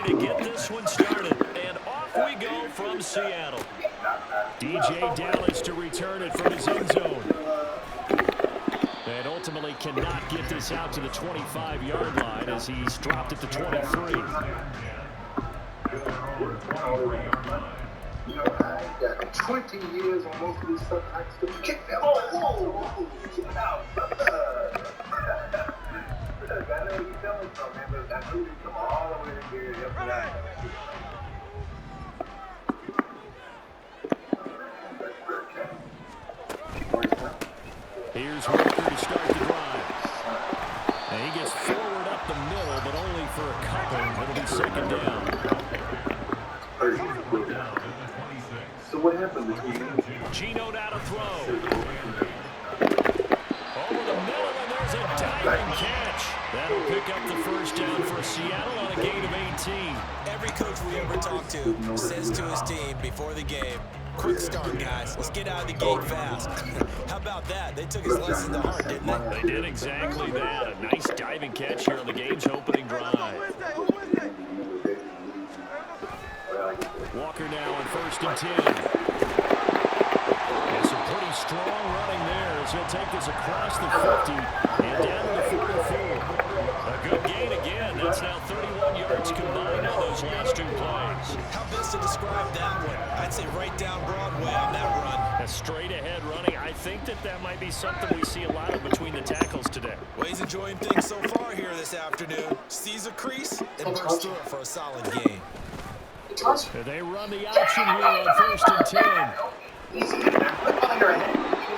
ready to get this one started. And off we go from Seattle. DJ Dallas to return it from his end zone. And ultimately cannot get this out to the 25-yard line as he's dropped it to 23. I got 20 years on most of these stuff. I still kick them. Whoa. Get out. I know you telling from, man, but that movie come all the way to here. Here's Walker to start the drive. And he gets forward up the middle, but only for a couple. It'll be second down. So what happened between Gino now to throw. Over the middle, and there's a diving catch. That'll pick up the first down for Seattle on a gain of 18. Every coach we ever talk to says to his team before the game, quick start, guys. Let's get out of the gate fast. How about that? They took his lesson to heart, didn't they? They did exactly that. A nice diving catch here on the game's opening drive. Walker now on 1st and 10. And some pretty strong running there as he'll take this across the 50 and down to the 44. A good gain again. That's now 31 yards combined on those last two plays. How best to describe that one? I'd say right down Broadway on that run. A straight ahead running. I think that might be something we see a lot of between the tackles today. Well, he's enjoying things so far here this afternoon. Sees a crease and bursts through it for a solid gain. They run the option here on 1st and 10.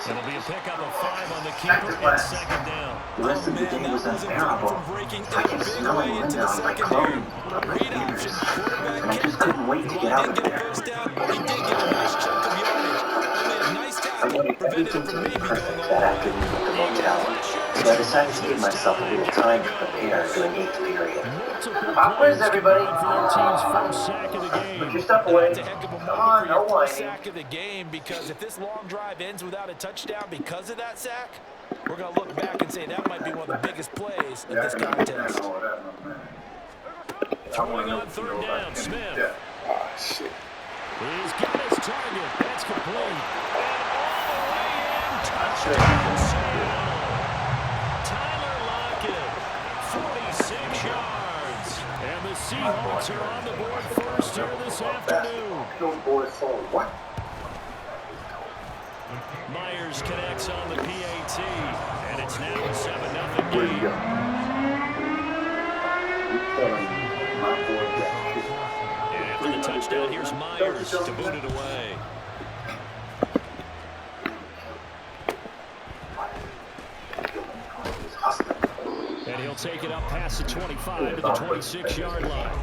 It'll be a pickup of 5 on the keeper and second down. The rest of the game was unbearable. I could smell it run down my clone. And I just couldn't wait to get out of there. He did get a nice chunk of yardage. He made a nice I tackle, wanted prevented everything him to from be maybe going perfect all that the way. afternoon with the locality. So I decided to give myself a little time to prepare during 8th period. Where's everybody? For their team's first sack of the game. Put your stuff away. That's a heck of a Come moment on, for no your whining. first sack of the game, because if this long drive ends without a touchdown because of that sack, we're going to look back and say that might be one of the biggest plays of this contest. Throwing on 3rd down, Smith. He's got his target. That's complete. And all the way in, touchdown, Seattle. Tyler Lockett, 46 yards. And the Seahawks are on the board first here this afternoon. What? Myers connects on the PAT, and it's now a 7-0 game. And after the touchdown, here's Myers to boot it away. And he'll take it up past the 25 to the 26-yard line.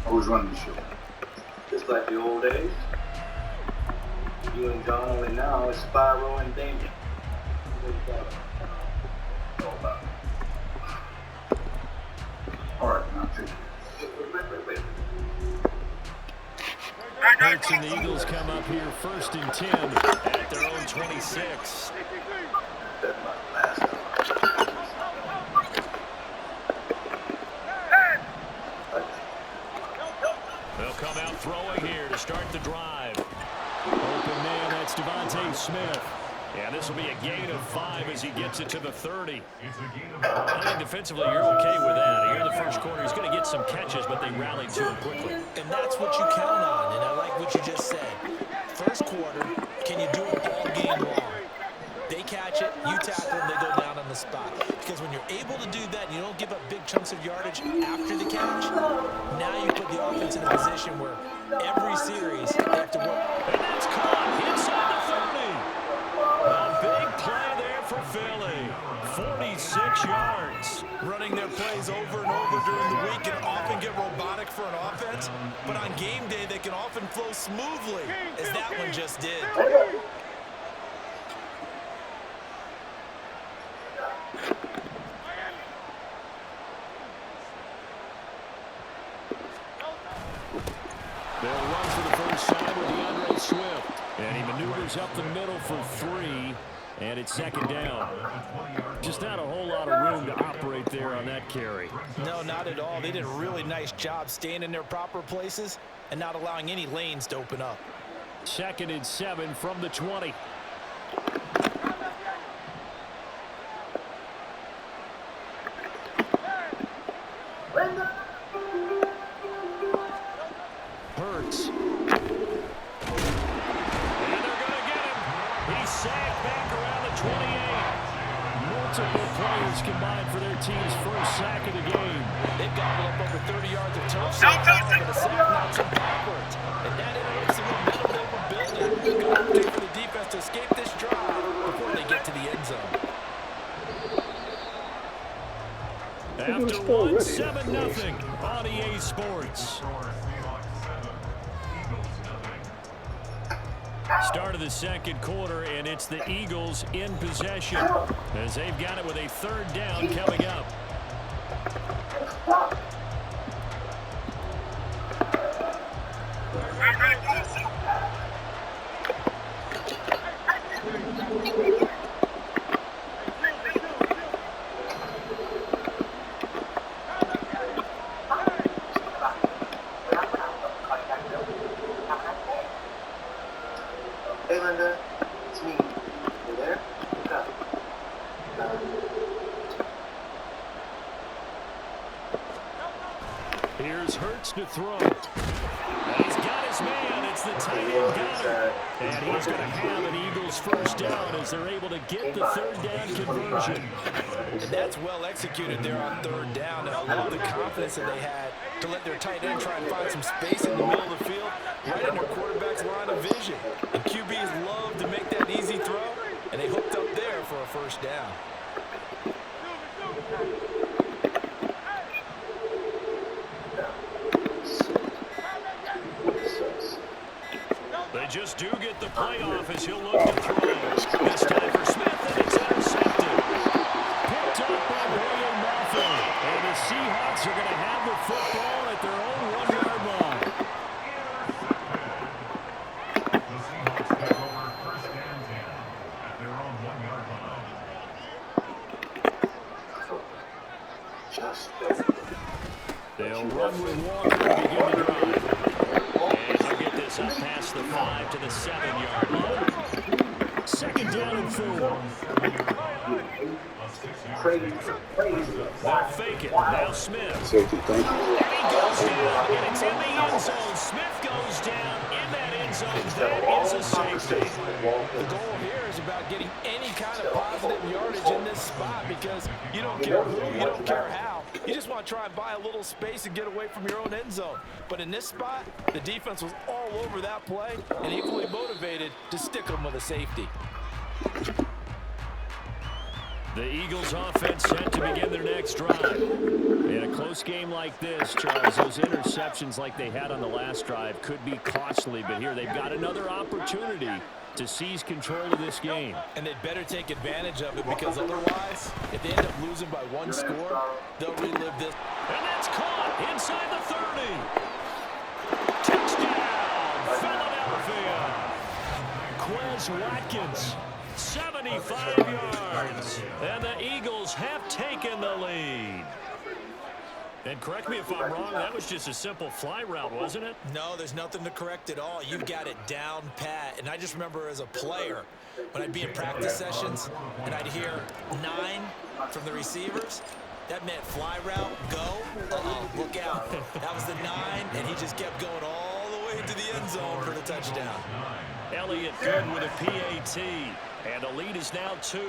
Who's running the show? Just like the old days. You and John only now is Spyro and Damien. All right, now take it. Hurts and the Eagles come up here 1st and 10 at their own 26. They'll come out throwing here to start the drive. Open man, that's Devontae Smith. Yeah, this will be a gain of 5 as he gets it to the 30. I think defensively you're okay with that. Here in the first quarter, he's going to get some catches, but they rallied to him quickly. And that's what you count on, and I like what you just said. First quarter, can you do it all game long? They catch it, you tackle them, they go down on the spot. Because when you're able to do that, and you don't give up big chunks of yardage after the catch, now you put the offense in a position where every series they have to work. And that's caught inside the 30. A big play there for Philly. 46 yards. Running their plays over and over during the week can often get robotic for an offense, but on game day they can often flow smoothly, as that one just did. They'll run for the first time with DeAndre Swift. And he maneuvers up the middle for 3. And it's second down. Just not a whole lot of room to operate there on that carry. No, not at all. They did a really nice job staying in their proper places and not allowing any lanes to open up. 2nd and 7 from the 20. Hurts. And they're going to get him. He's sacked back around the 28. Multiple players combined for their team's first sack of the game. They've gobbled up over 30 yards of turf so far, but a sack knocks them backwards. And that interrupts the momentum they were building. Good opportunity for the defense to escape this drive before they get to the end zone. After one, 7-0 on EA Sports. Start of the second quarter, and it's the Eagles in possession as they've got it with a 3rd down coming up. Hey Linda, it's me. You there? What's up? Here's Hurts to throw. And he's got his man. It's the tight end guy. And he's going to have an Eagles first down as they're able to get the 3rd down conversion. And that's well executed there on 3rd down. And I love the confidence that they had to let their tight end try and find some space in the middle of the field, right in their quarterback's line of vision. And QBs love to make that easy throw, and they hooked up there for a first down. They just do get the playoff as he'll look to throw. This time for Smith, and it's intercepted. Picked up by William Murphy. And the Seahawks are going to have the football at their own 1-yard line. The Seahawks take over 1st and 10 at their own 1-yard line. They'll run with Walker to begin the drive. And they'll get this up past the 5 to the 7-yard line. 2nd down and 4. They'll fake it. Now Smith. Safety, thank you. And he goes down, and it's in the end zone. Smith goes down in that end zone. That is a safety. The goal here is about getting any kind of positive yardage in this spot because you don't care who, you don't care how. You just want to try and buy a little space and get away from your own end zone. But in this spot, the defense was all over that play and equally motivated to stick them with a safety. The Eagles offense set to begin their next drive. In a close game like this, Charles, those interceptions like they had on the last drive could be costly, but here they've got another opportunity to seize control of this game. And they'd better take advantage of it because otherwise, if they end up losing by 1 score, they'll relive this. And that's caught inside the 30. Touchdown, Philadelphia. Quez Watkins. 75 yards, and the Eagles have taken the lead. And correct me if I'm wrong, that was just a simple fly route, wasn't it? No, there's nothing to correct at all. You've got it down pat. And I just remember as a player, when I'd be in practice sessions, and I'd hear 9 from the receivers, that meant fly route, go, look out. That was the 9, and he just kept going all the way to the end zone for the touchdown. Elliott good with a PAT. And the lead is now 2.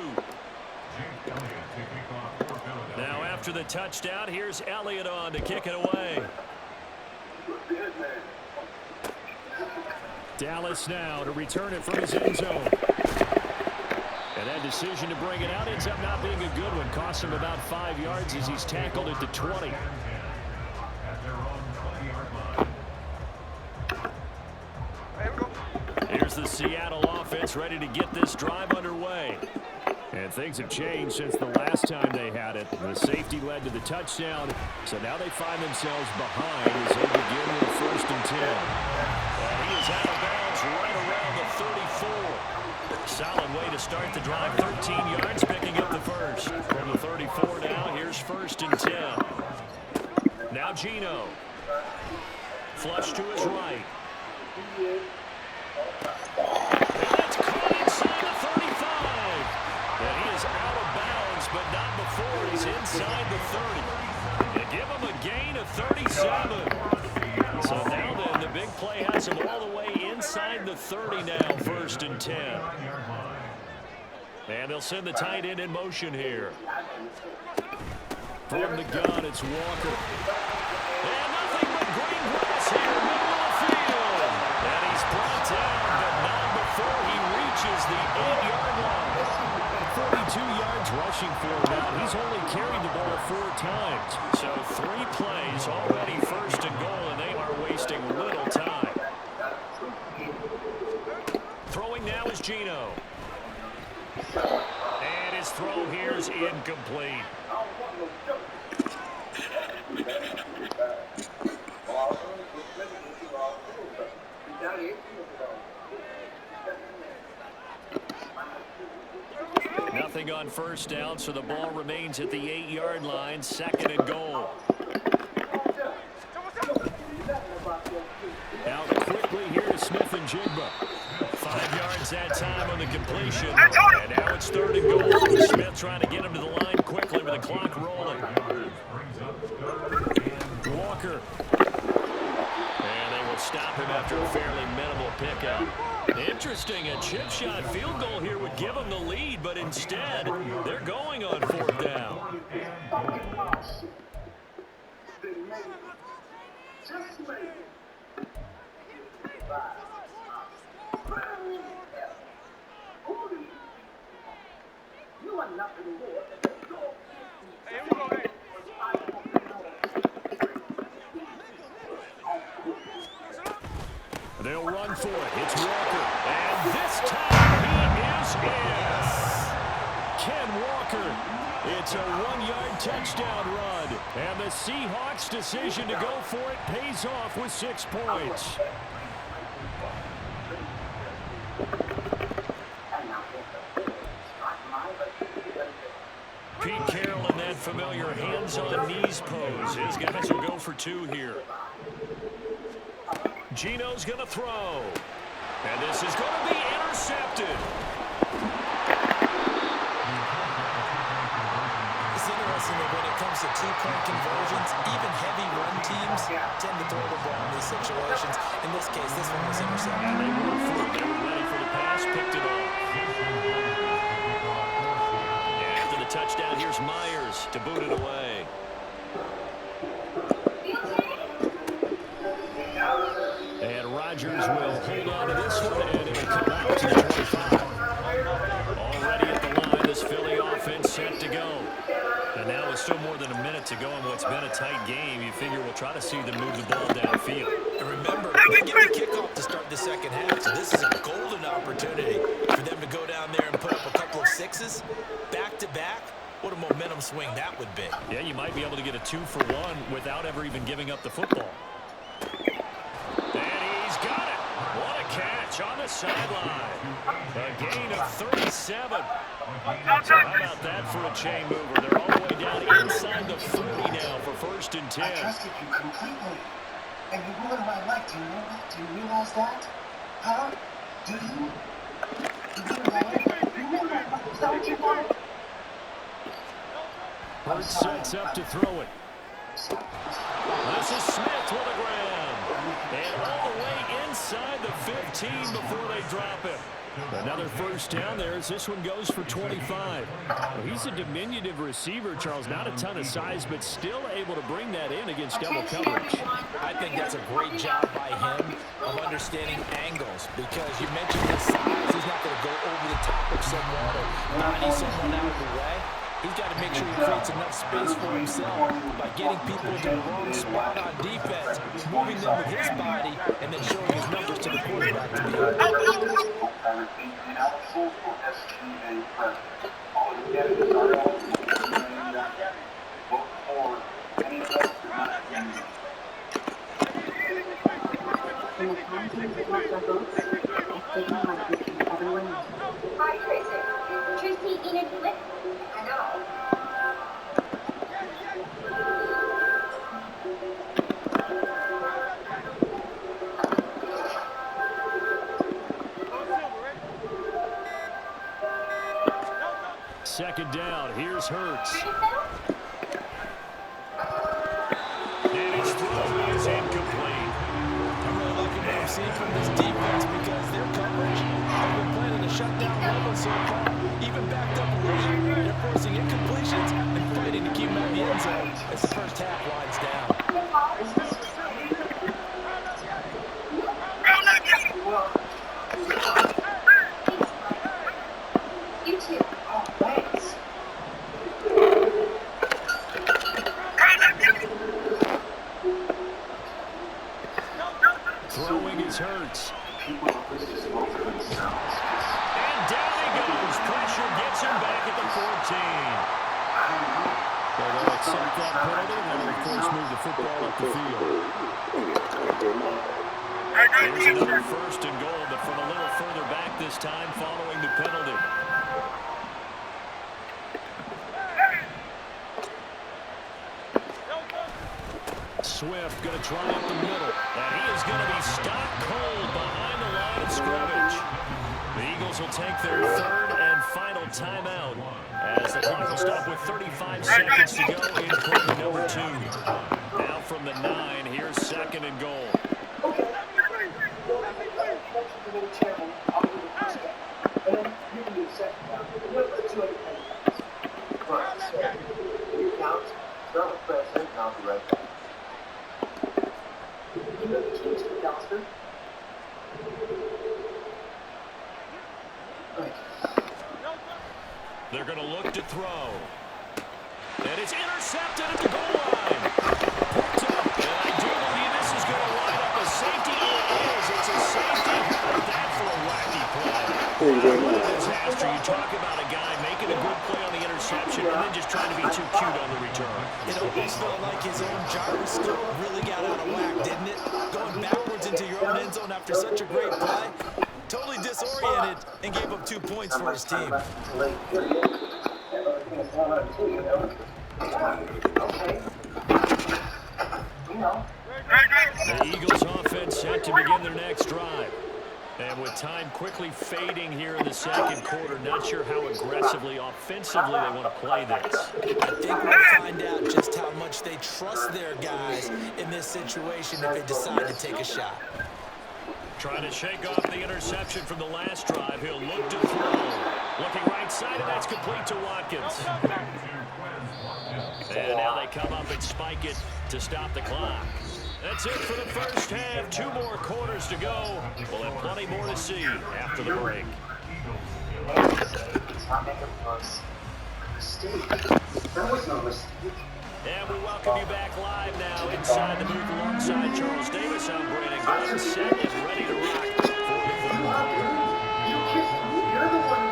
Now after the touchdown, here's Elliott on to kick it away. Dallas now to return it from his end zone. And that decision to bring it out ends up not being a good one. Costs him about 5 yards as he's tackled at the 20. Here's the Seattle offense ready to get this drive underway. And things have changed since the last time they had it. The safety led to the touchdown, so now they find themselves behind as they begin with 1st and 10. And he is out of bounds right around the 34. Solid way to start the drive. 13 yards, picking up the first. From the 34 now, here's 1st and 10. Now Geno. Flush to his right. And that's caught inside the 35. And he is out of bounds, but not before he's inside the 30. You give him a gain of 37. So now then, the big play has him all the way inside the 30 now, 1st and 10. And they'll send the tight end in motion here. From the gun, it's Walker. And nothing but green grass here, middle of the field. And he's brought down, but not before he reaches the 8-yard line. 42 yards rushing for him now. He's only carried the ball 4 times. So 3 plays already 1st and goal, and they are wasting little time. Throwing now is Geno. And his throw here is incomplete. Nothing on 1st down, so the ball remains at the 8-yard line, 2nd and goal. Now quickly here to Smith and Jigba. 5 yards that time on the completion. And now it's 3rd and goal. Smith trying to get him to the line quickly with the clock rolling. Walker. And they will stop him after a fairly minimal pickup. Interesting, a chip shot field goal here would give them the lead, but instead, they're going on 4th down. They'll run for it. It's Walker. And this time he is in. Ken Walker. It's a 1-yard touchdown run. And the Seahawks' decision to go for it pays off with 6 points. Pete Carroll in that familiar hands-on-knees pose. His guys will go for 2 here. Geno's going to throw. And this is going to be intercepted. It's interesting that when it comes to 2-point conversions, even heavy run teams tend to throw the ball in these situations. In this case, this one was intercepted. And they were through. They were ready for the pass, picked it off. After the touchdown, here's Myers to boot it away. And Rodgers will hold on to this one, and it'll come out to the 25. Already at the line, this Philly offense set to go. And now with still more than a minute to go in what's been a tight game, you figure we'll try to see them move the ball downfield. And remember, they get the kickoff to start the second half, so this is a golden opportunity for them to go down there and put up a couple of 6s back-to-back. What a momentum swing that would be. Yeah, you might be able to get a 2-for-1 without ever even giving up the football. And he's got it. What a catch on the sideline. A gain of 37. So how about that for a chain mover? They're all the way down inside the 40 now for 1st and 10. I trusted you completely. And you ruined my life. Do you know that? Do you realize that? Huh? Do you? You ruined my life? You ruined my life. Is that what you want? Hurts sets up to throw it. This is Smith with a grab. And all the way inside the 15 before they drop him. Another 1st down there as this one goes for 25. Well, he's a diminutive receiver, Charles. Not a ton of size, but still able to bring that in against double coverage. I think that's a great job by him of understanding angles, because you mentioned his size. He's not going to go over the top of someone or body someone out of the way. He's got to make sure he creates enough space for himself by getting people into the wrong spot on defense, moving them with his body, and then showing his numbers to the quarterback to be able In the context of the book, I think I might be Hi, Tracy. Tracy, you know, you went. I know. Second down. Here's Hurts. And his throw is incomplete. I'm really liking what I'm seeing from this defense because their coverage has been playing at a shutdown level so far. Even backed up late, they're forcing incompletions and fighting to keep them out of the end zone as the first half winds down. You too. Oh, thanks. Throwing is Hurts. And down he goes. Pressure gets him back at the 14. So they'll accept that penalty, and they'll, of course, move the football up the field. Here's another first and goal, but from a little further back this time following the penalty. Swift going to try up the middle, and he is going to be stopped cold behind the line of scrimmage. The Eagles will take their third and final timeout as the clock will stop with 35 seconds to go in quarter number 2. Now from the 9, here's second and goal. I'll be right back. They're going to look to throw. And it's intercepted at the goal line. Picked up, and I do believe this is going to line up a safety. It is. It's a safety. How about that for a wacky play? Disaster. You talk about a guy making a good play on the interception and then just trying to be too cute on the return. It almost felt like his own gyroscope really got out of whack, didn't it? Going backwards into your own end zone after such a great play. Totally disoriented and gave up 2 points for his team. The Eagles offense set to begin their next drive. And with time quickly fading here in the second quarter, not sure how aggressively, offensively they want to play this. I think we'll find out just how much they trust their guys in this situation if they decide to take a shot. Trying to shake off the interception from the last drive. He'll look to throw. Looking right side, and that's complete to Watkins. And now they come up and spike it to stop the clock. That's it for the first half. 2 more quarters to go. We'll have plenty more to see after the break. That was no mistake. And we welcome you back live now inside the booth alongside Charles Davis. I'm Brandon Glenn, set and ready to rock for the third quarter. You're the one.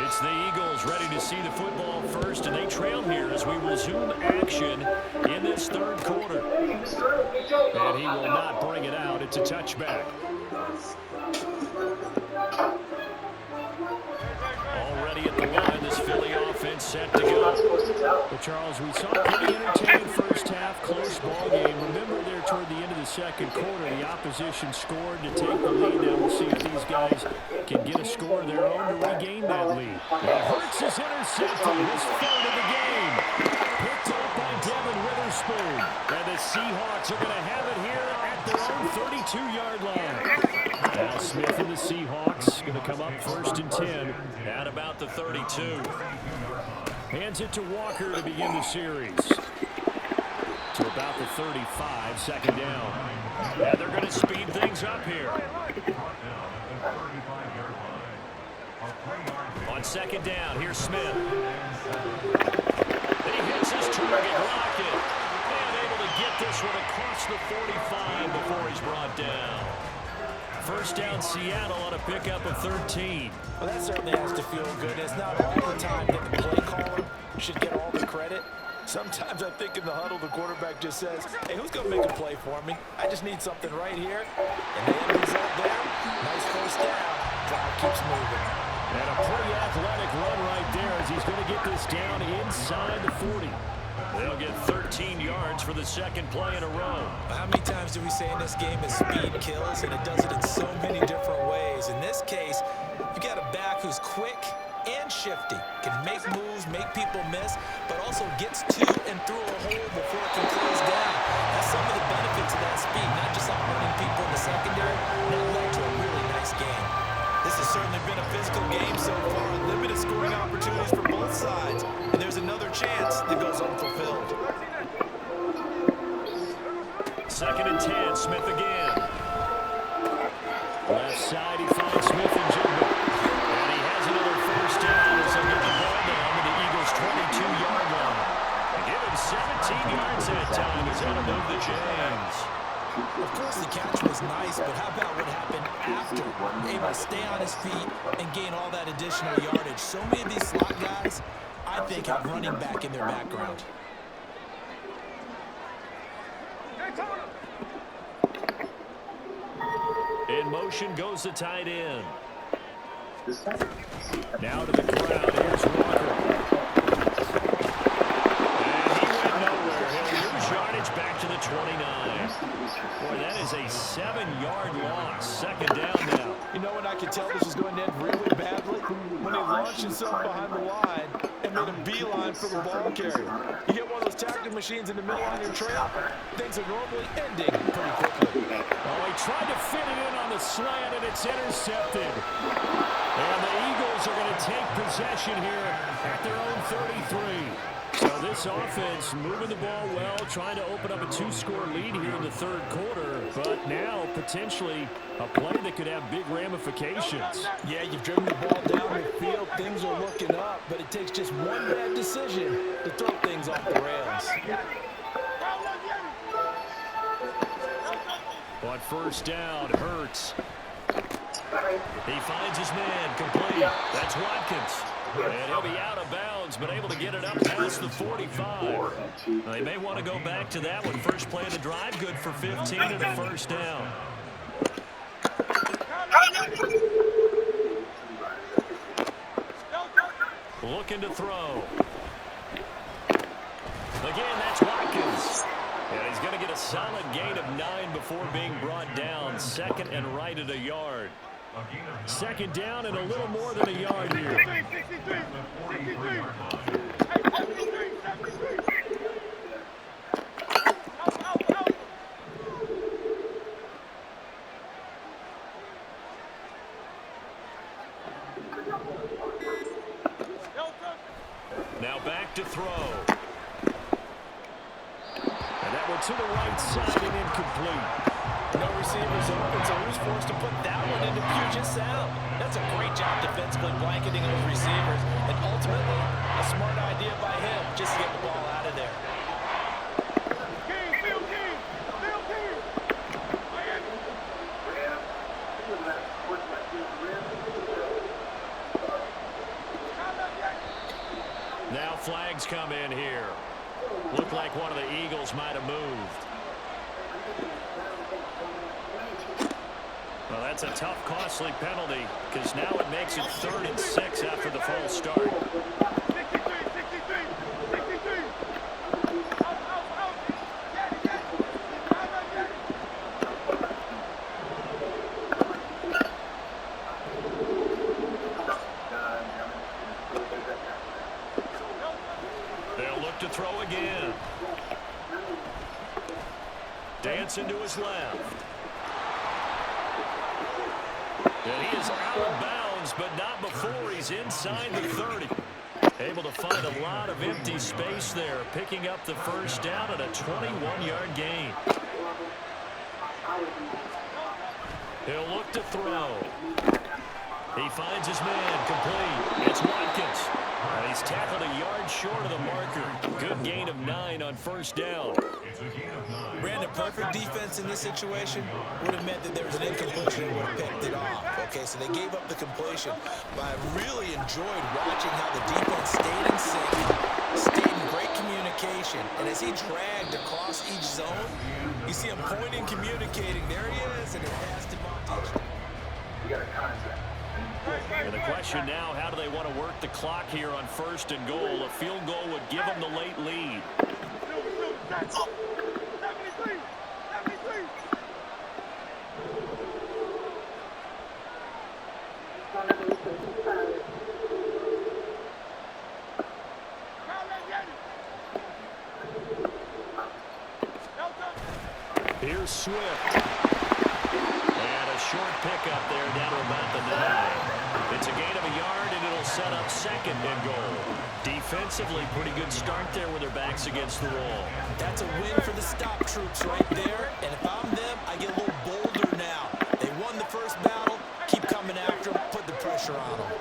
It's the Eagles ready to see the football first, and they trail here as we resume action in this third quarter. And he will not bring it out. It's a touchback. Already at the line, this Philly offense set to go. But Charles, we saw a pretty entertaining first half, close ball game. Remember there toward the end of the second quarter, the opposition scored to take the lead. Now we'll see if these guys can get a score of their own to regain that lead. Now Hurts is intercepted, his third of the game. Picked up by Devin Witherspoon. And the Seahawks are going to have it here at their own 32-yard line. Now Smith and the Seahawks going to come up first and 10 at about the 32. Hands it to Walker to begin the series. To about the 35, second down. And they're going to speed things up here. On second down, here's Smith. And he hits his target, Lockett. And able to get this one across the 45 before he's brought down. First down, Seattle on a pickup of 13. Well, that certainly has to feel good. It's not all the time that the play caller should get all the credit. Sometimes I think in the huddle, the quarterback just says, hey, who's going to make a play for me? I just need something right here. And the end result there, nice first down. drive keeps moving. And a pretty athletic run right there as he's going to get this down inside the 40. They'll get 13 yards for the second play in a row. How many times do we say in this game that speed kills, and it does it in so many different ways? In this case, you got a back who's quick and shifty, can make moves, make people miss, but also gets to and through a hole before it can close down. That's some of the benefits of that speed, not just outrunning people in the secondary. That led to a really nice game. This has certainly been a physical game so far. Limited scoring opportunities for both sides. And there's another chance that goes unfulfilled. 2nd and 10, Smith again. Left side, he finds Smith and Jigba. And he has another first down as he'll get the ball down to the Eagles' 22-yard line. They give him 17 yards that time as he'll move the chains. Of course, the catch was nice, but how about what happened after? Able to stay on his feet and gain all that additional yardage. So many of these slot guys, I think, have running back in their background. In motion goes the tight end. Now to the crowd. Here's Walker. And he went nowhere. He'll lose yardage back to the 29. Boy, that is a 7-yard loss. 2nd down now. You know when I could tell this was going to end really badly? When he launched himself behind the line and made a beeline for the ball carrier. You get one of those tackling machines in the middle on your trail, things are normally ending pretty quickly. Oh, he tried to fit it in on the slant, and it's intercepted. And the Eagles are going to take possession here at their own 33. So this offense moving the ball well, trying to open up a 2-score lead here in the 3rd quarter. But now, potentially, a play that could have big ramifications. Yeah, you've driven the ball down the field. Things are looking up, but it takes just one bad decision to throw things off the rails. On first down, Hurts. He finds his man, complete. That's Watkins. And he'll be out of bounds, but able to get it up past the 45. They may want to go back to that one. First play of the drive, good for 15 and a first down. Looking to throw. Again, that's Watkins. And he's going to get a solid gain of 9 before being brought down. 2nd and right at a yard. 2nd down and a little more than a yard here. Now back to throw. And that one to the right side and incomplete. No receivers open, so who's forced to put that one into Puget Sound? That's a great job defensively blanketing those receivers, and ultimately, a smart idea by him just to get the ball out of there. Now flags come in here. Looked like one of the Eagles might have moved. Well, that's a tough, costly penalty because now it makes it 3rd and 6 after the false start. They'll look to throw again. Dancing to his left. And he is out of bounds, but not before he's inside the 30. Able to find a lot of empty space there, picking up the first down at a 21-yard gain. He'll look to throw. He finds his man, complete. It's Watkins. And he's tackled a yard short of the marker. Good gain of 9 on first down. Brandon, perfect defense in this situation would have meant that there was an incompletion and would have picked it off. Okay, so they gave up the completion. But I really enjoyed watching how the defense stayed in sync, stayed in great communication. And as he dragged across each zone, you see him pointing, communicating. There he is, and it passed him off. You got a contract. And the question now, how do they want to work the clock here on 1st and goal? A field goal would give them the late lead. Here's Swift. And a short pickup there down to about the 9. It's a gain of a yard, and it'll set up 2nd and goal. Defensively, pretty good start there with their backs against the wall. That's a win for the stop troops right there. And if I'm them, I get a little bolder now. They won the first battle. Keep coming after them. Put the pressure on them.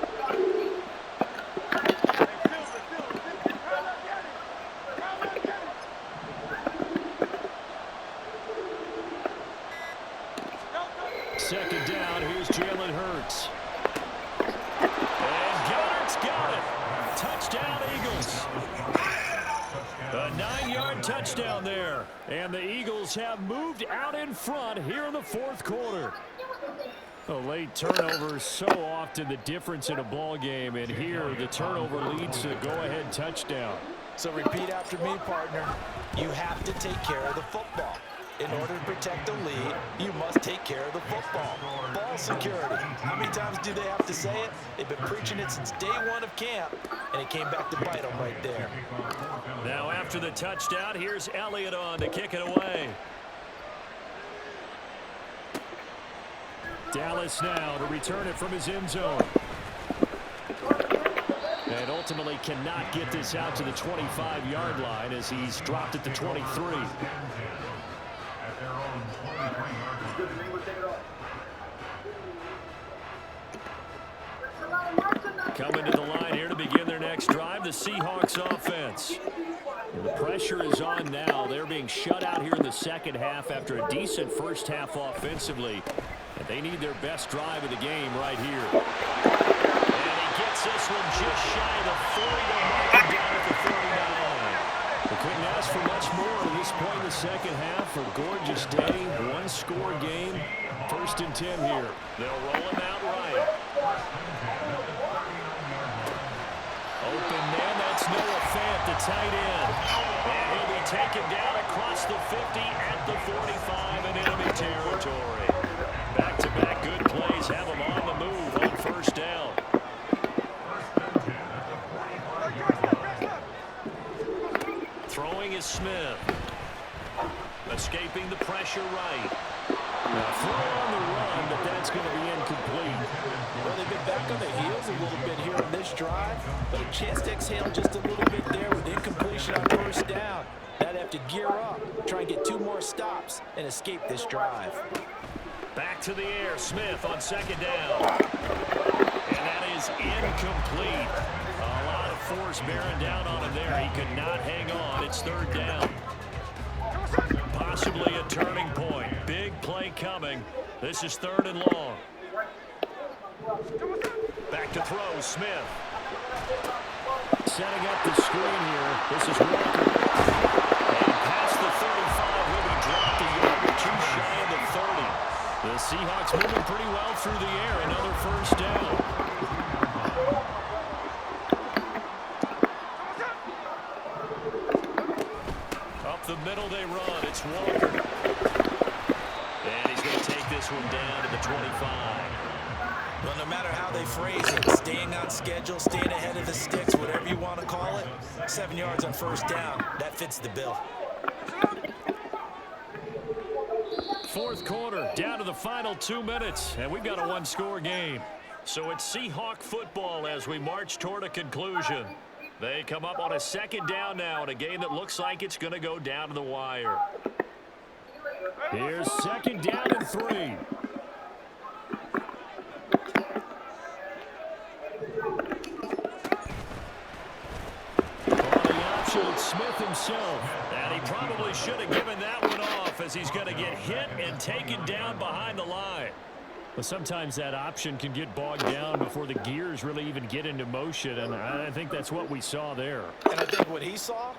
Second down, here's Jalen Hurts. And Goddard's got it. Touchdown, Eagles. A 9-yard touchdown there. And the Eagles have moved out in front here in the 4th quarter. A late turnover is so often the difference in a ball game, and here the turnover leads to a go-ahead touchdown. So repeat after me, partner. You have to take care of the football. In order to protect the lead, you must take care of the football. Ball security. How many times do they have to say it? They've been preaching it since day 1 of camp, and it came back to bite them right there. Now after the touchdown, here's Elliott on to kick it away. Dallas now to return it from his end zone. And ultimately cannot get this out to the 25-yard line as he's dropped at the 23. Coming to the line here to begin their next drive, the Seahawks offense. And the pressure is on now. They're being shut out here in the second half after a decent first half offensively. And they need their best drive of the game right here. And he gets this one just shy of the 40 to mark him down at the 39. They couldn't ask for much more at this point in the second half. A gorgeous day, 1-score game. 1st and 10 here. They'll roll him out right. Open man, that's Noah Fant, the tight end. And he'll be taken down across the 50 at the 45 in enemy territory. Back-to-back good plays have him on the move on 1st down. Throwing is Smith. Escaping the pressure right. Now throw on the run, but that's going to be incomplete. Well, they've been back on their heels a little bit here on this drive, but a chance to exhale just a little bit there with incompletion on 1st down. They'd have to gear up, try and get 2 more stops, and escape this drive. Back to the air, Smith on 2nd down. And that is incomplete. A lot of force bearing down on him there. He could not hang on. It's 3rd down. Possibly a turning point. Big play coming. This is 3rd and long. Back to throw, Smith. Setting up the screen here. This is Walker. And past the 35, will be dropped a yard or 2 shy of the 30. The Seahawks moving pretty well through the air. Another 1st down. Up the middle they run. It's Walker. And he's going to take this one down to the 25. Well, no matter how they phrase it, staying on schedule, staying ahead of the sticks, whatever you want to call it, 7 yards on 1st down, that fits the bill. 4th quarter, down to the final 2 minutes, and we've got a 1-score game. So it's Seahawk football as we march toward a conclusion. They come up on a 2nd down now in a game that looks like it's going to go down to the wire. Here's 2nd down and 3. It's Smith himself, and he probably should have given that one off as he's going to get hit and taken down behind the line. Well, sometimes that option can get bogged down before the gears really even get into motion, and I think that's what we saw there. And I think what he saw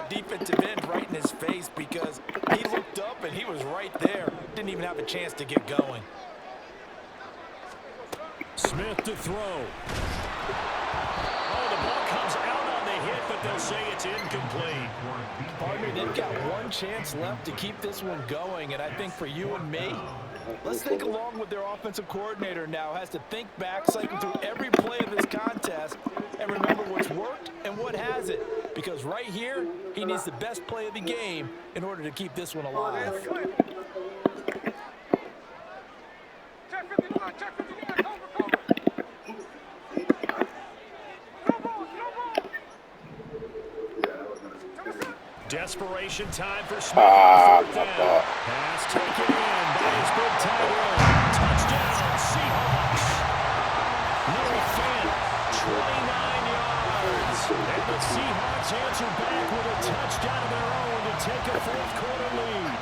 defensive end right in his face because he looked up and he was right there. Didn't even have a chance to get going. Smith to throw. Oh, the ball comes out on the hit, but they'll say it's incomplete. Partner, they've got one chance left to keep this one going, and I think for you and me, let's think along with their offensive coordinator now. Has to think back, cycle through every play of this contest, and remember what's worked and what hasn't. Because right here, he needs the best play of the game in order to keep this one alive. Desperation time for Smith on fourth down. Pass taken in by his big tight end. Touchdown, Seahawks. Noah Fant, 29 yards. And the Seahawks answer back with a touchdown of their own to take a fourth-quarter lead.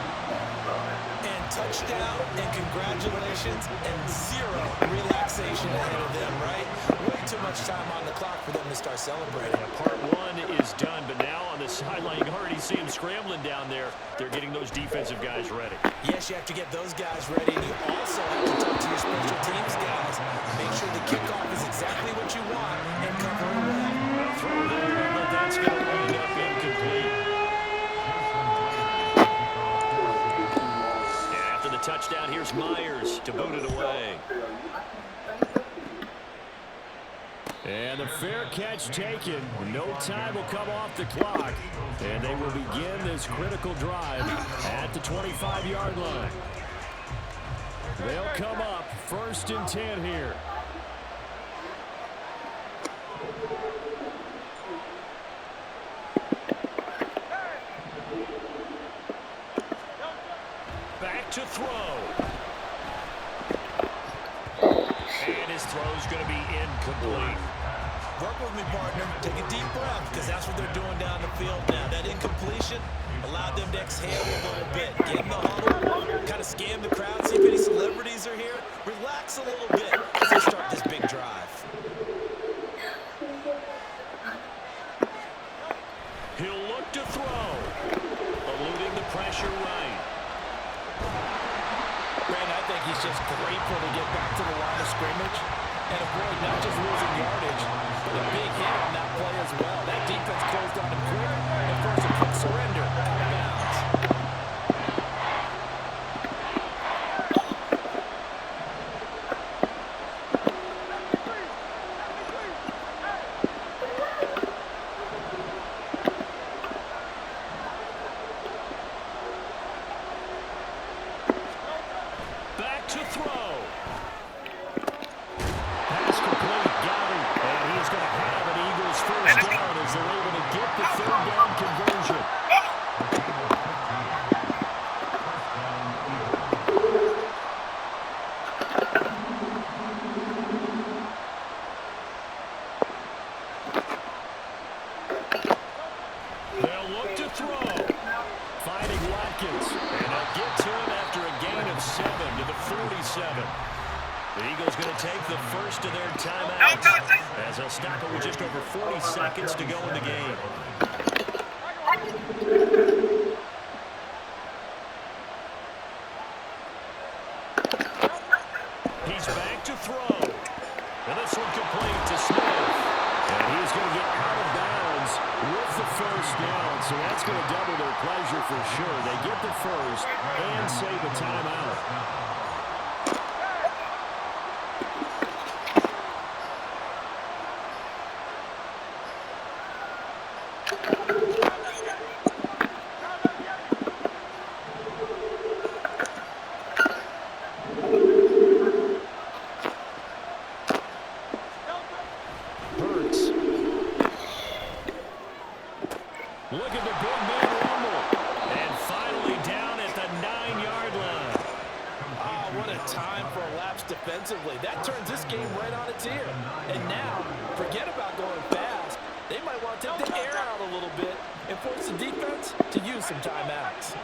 And touchdown, and congratulations, and zero relaxation ahead of them, right? Way too much time on the clock for them to start celebrating. Part one is done, but now on the sideline, you can already see him scrambling down there. They're getting those defensive guys ready. Yes, you have to get those guys ready, and you also have to talk to your special teams guys. Make sure the kickoff is exactly what you want and cover it well. Throw there, but that's going to wind up incomplete. After the touchdown, here's Myers to boot it away. And the fair catch taken. No time will come off the clock. And they will begin this critical drive at the 25-yard line. They'll come up 1st and 10 here. Back to throw. And his throw's going to be incomplete. Work with me, partner. Take a deep breath, because that's what they're doing down the field now. That incompletion allowed them to exhale a little bit. Get in the huddle, kind of scan the crowd, see if any celebrities are here. Relax a little bit as they start this big drive. He'll look to throw. Eluding the pressure right. Brandon, I think he's just grateful to get back to the line of scrimmage and avoid not just losing yardage, but a big hit on that play as well. That defense closed on him quick and forced a quick surrender out of bounds. Back to throw. Pass complete. Got him. And he's going to have an Eagles first down as they're able to get the 3rd down conversion. They'll look to throw. Finding Watkins. And they'll get to him after a gain of 7 to the 47. The Eagles going to take the first of their timeouts as they'll stop it with just over 40 seconds to go in the game. He's back to throw. And this one complete to Smith. And he's going to get out of bounds with the first down. So that's going to double their pleasure for sure. They get the first and save a timeout. Look at the big man rumble. And finally down at the 9-yard line. Oh, what a time for a lapse defensively. That turns this game right on its ear. And now, forget about going fast. They might want to take the air out a little bit and force the defense to use some timeouts.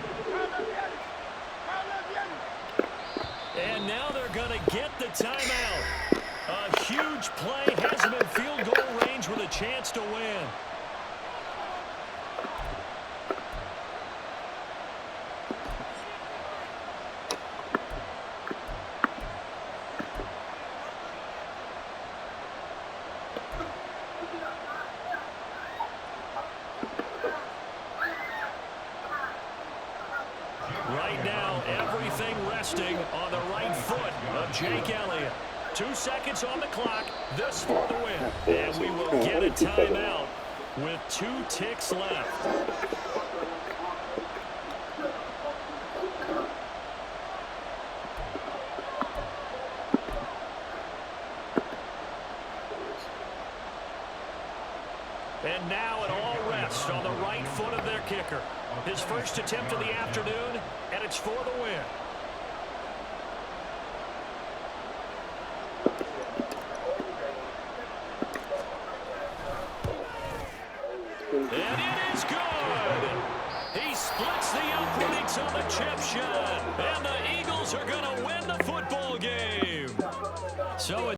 And now they're going to get the timeout. A huge play has them in field goal range with a chance to win. Right now, everything resting on the right foot of Jake Elliott. 2 seconds on the clock. This for the win. And we will get a timeout with 2 ticks left. And now it all rests on the right foot of their kicker. His first attempt of the afternoon, and it's for the win. And it is good. He splits the uprights on the chip shot. And the Eagles are going to win the football game. So